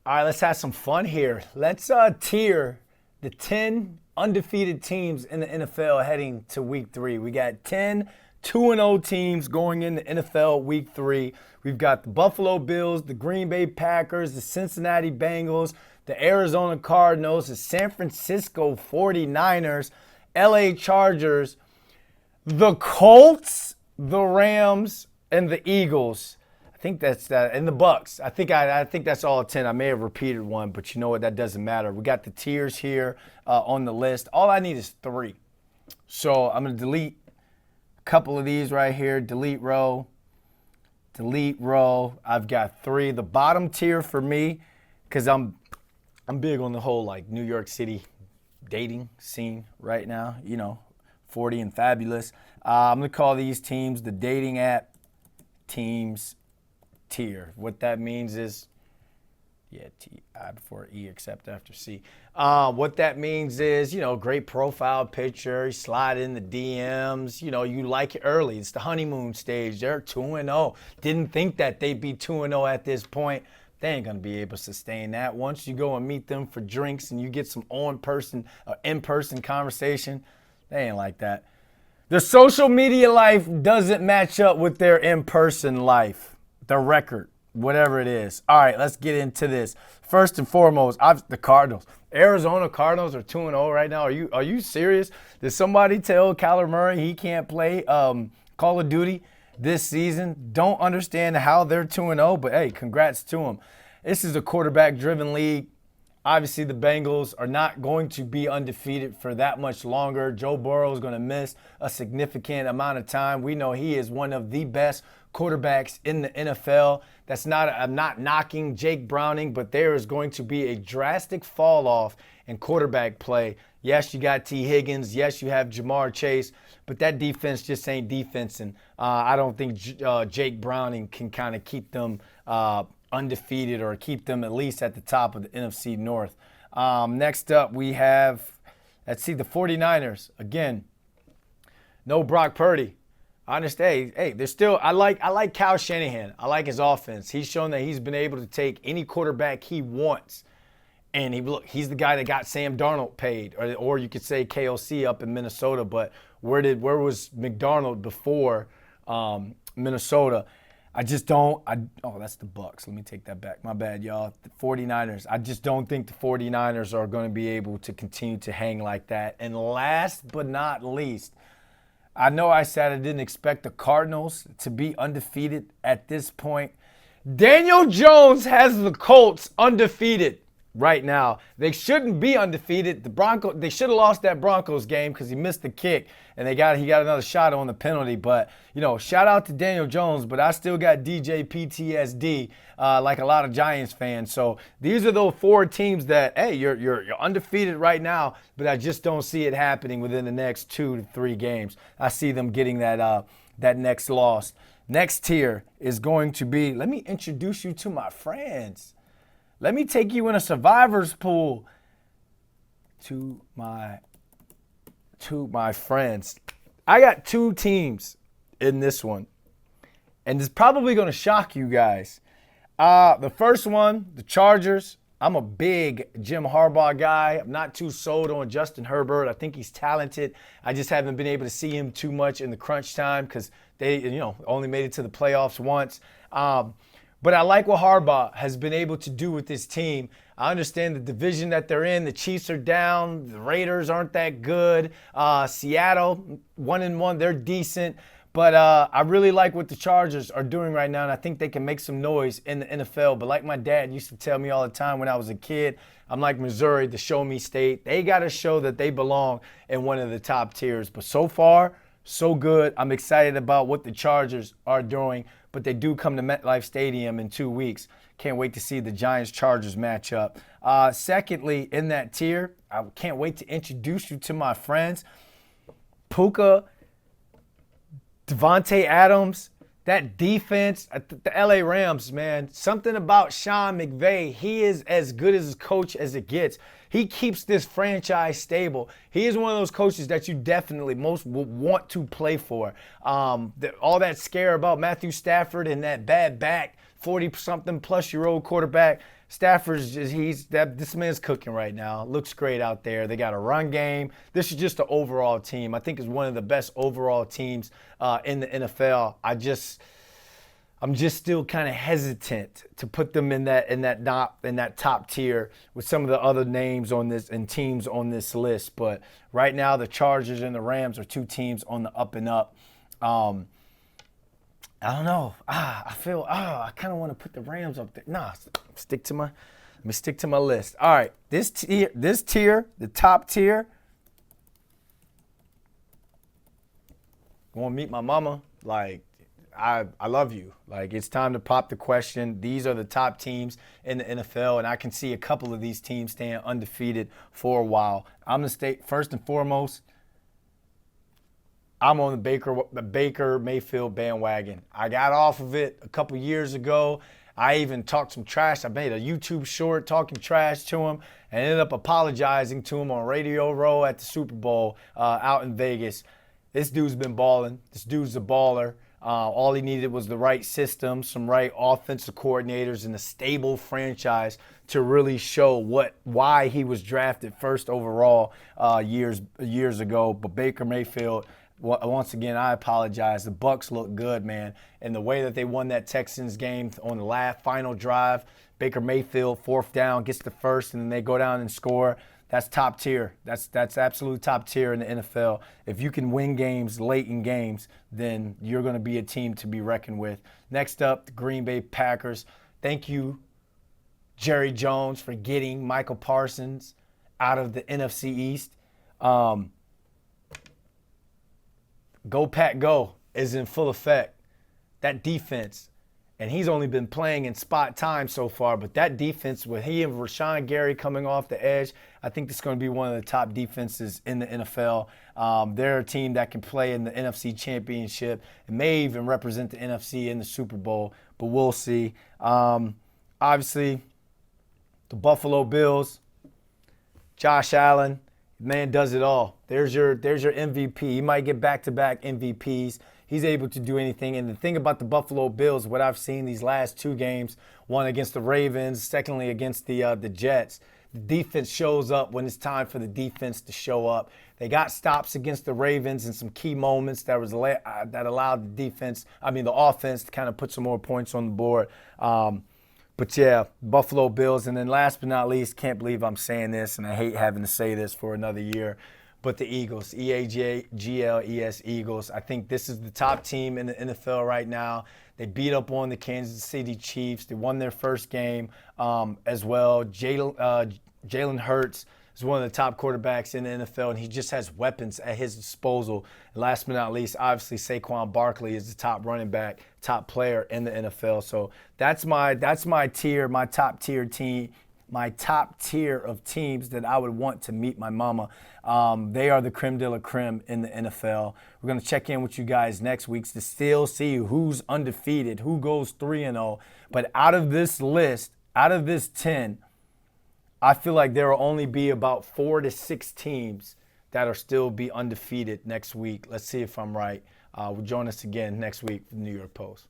All right, let's have some fun here. Let's tier the 10 undefeated teams in the NFL heading to week 3. We got 10 2-0 teams going into NFL week 3. We've got the Buffalo Bills, the Green Bay Packers, the Cincinnati Bengals, the Arizona Cardinals, the San Francisco 49ers, LA Chargers, the Colts, the Rams, and the Eagles. I think that's that, and the Bucks. I think that's all 10. I may have repeated one, but you know what? That doesn't matter. We got the tiers here on the list. All I need is 3. So I'm gonna delete a couple of these right here. Delete row. Delete row. I've got 3. The bottom tier for me, because I'm big on the whole like New York City dating scene right now. 40 and fabulous. I'm gonna call these teams the dating app teams tier. What that means is, T I before E except after C. What that means is, great profile picture. You slide in the DMs. You like it early. It's the honeymoon stage. They're 2-0. Didn't think that they'd be 2-0 at this point. They ain't gonna be able to sustain that. Once you go and meet them for drinks and you get some in-person conversation, they ain't like that. Their social media life doesn't match up with their in-person life. The record, whatever it is. All right, let's get into this. First and foremost, the Cardinals. Arizona Cardinals are 2-0 right now. Are you serious? Did somebody tell Kyler Murray he can't play Call of Duty this season? Don't understand how they're 2-0, but hey, congrats to them. This is a quarterback-driven league. Obviously, the Bengals are not going to be undefeated for that much longer. Joe Burrow is going to miss a significant amount of time. We know he is one of the best quarterbacks in the NFL. I'm not knocking Jake Browning, but there is going to be a drastic fall off in quarterback play. Yes, you got T. Higgins. Yes, you have Jamar Chase, but that defense just ain't defense. And I don't think Jake Browning can kind of keep them undefeated or keep them at least at the top of the NFC North. Next up, we have, the 49ers. Again, no Brock Purdy. I understand. Hey, there's still, I like Kyle Shanahan. I like his offense. He's shown that he's been able to take any quarterback he wants. And he's the guy that got Sam Darnold paid, or you could say KOC up in Minnesota. But where was McDarnold before Minnesota? I just don't. That's the Bucks. Let me take that back. My bad, y'all. The 49ers. I just don't think the 49ers are going to be able to continue to hang like that. And last but not least, I know I said I didn't expect the Cardinals to be undefeated at this point. Daniel Jones has the Colts undefeated right now. They shouldn't be undefeated. They should have lost that Broncos game because he missed the kick, and he got another shot on the penalty. But shout out to Daniel Jones, but I still got DJ PTSD like a lot of Giants fans. So these are those 4 teams that, hey, you're undefeated right now, but I just don't see it happening within the next 2 to 3 games. I see them getting that next loss. Next tier is going to be, let me introduce you to my friends. Let me take you in a survivor's pool to my friends. I got 2 teams in this one, and it's probably going to shock you guys. The first one, the Chargers. I'm a big Jim Harbaugh guy. I'm not too sold on Justin Herbert. I think he's talented. I just haven't been able to see him too much in the crunch time because they, only made it to the playoffs once. But I like what Harbaugh has been able to do with this team. I understand the division that they're in. The Chiefs are down. The Raiders aren't that good. Seattle, 1-1, they're decent. But I really like what the Chargers are doing right now, and I think they can make some noise in the NFL. But like my dad used to tell me all the time when I was a kid, I'm like Missouri, the show me state. They got to show that they belong in one of the top tiers. But so far, so good. I'm excited about what the Chargers are doing, but they do come to MetLife Stadium in 2 weeks. Can't wait to see the Giants-Chargers matchup. Secondly, in that tier, I can't wait to introduce you to my friends. Puka, Devontae Adams, that defense, the LA Rams, man, something about Sean McVay. He is as good as a coach as it gets. He keeps this franchise stable. He is one of those coaches that you definitely most will want to play for. All that scare about Matthew Stafford and that bad back, 40-something plus year old quarterback, Stafford's this man's cooking right now. Looks great out there. They got a run game. This is just an overall team. I think it's one of the best overall teams in the NFL. I'm just still kind of hesitant to put them in that top tier with some of the other names on this and teams on this list. But right now, the Chargers and the Rams are two teams on the up and up. I don't know. I kind of want to put the Rams up there. Nah, let me stick to my list. All right, this tier, the top tier. Going to meet my mama. Like, I love you. Like, it's time to pop the question. These are the top teams in the NFL, and I can see a couple of these teams staying undefeated for a while. I'm going to state first and foremost, I'm on the Baker Mayfield bandwagon. I got off of it a couple years ago. I even talked some trash. I made a YouTube short talking trash to him and ended up apologizing to him on Radio Row at the Super Bowl out in Vegas. This dude's been balling. This dude's a baller. All he needed was the right system, some right offensive coordinators, and a stable franchise to really show why he was drafted first overall years ago. But Baker Mayfield, once again, I apologize. The Bucs look good, man. And the way that they won that Texans game on the last final drive, Baker Mayfield, fourth down, gets the first, and then they go down and score. That's top tier. That's absolute top tier in the NFL. If you can win games late in games, then you're going to be a team to be reckoned with. Next up, the Green Bay Packers. Thank you, Jerry Jones, for getting Michael Parsons out of the NFC East. Go Pack Go is in full effect. That defense, and he's only been playing in spot time so far, but that defense with he and Rashawn Gary coming off the edge, I think this is going to be one of the top defenses in the NFL. They're a team that can play in the NFC Championship and may even represent the NFC in the Super Bowl, but we'll see. Obviously, the Buffalo Bills, Josh Allen, man does it all. There's your MVP. He might get back-to-back MVPs. He's able to do anything. And the thing about the Buffalo Bills, what I've seen these last two games, one against the Ravens, secondly against the Jets, the defense shows up when it's time for the defense to show up. They got stops against the Ravens in some key moments that allowed the offense to kind of put some more points on the board. But yeah, Buffalo Bills. And then last but not least, can't believe I'm saying this, and I hate having to say this for another year, but the Eagles, EAGLES Eagles. I think this is the top team in the NFL right now. They beat up on the Kansas City Chiefs. They won their first game as well. Jalen Hurts is one of the top quarterbacks in the NFL, and he just has weapons at his disposal. And last but not least, obviously Saquon Barkley is the top running back, top player in the NFL. So that's my tier, my top tier team, my top tier of teams that I would want to meet my mama. They are the creme de la creme in the NFL. We're going to check in with you guys next week to still see who's undefeated, who goes 3-0. But out of this list, out of this 10, I feel like there will only be about 4 to 6 teams that are still be undefeated next week. Let's see if I'm right. Join us again next week for the New York Post.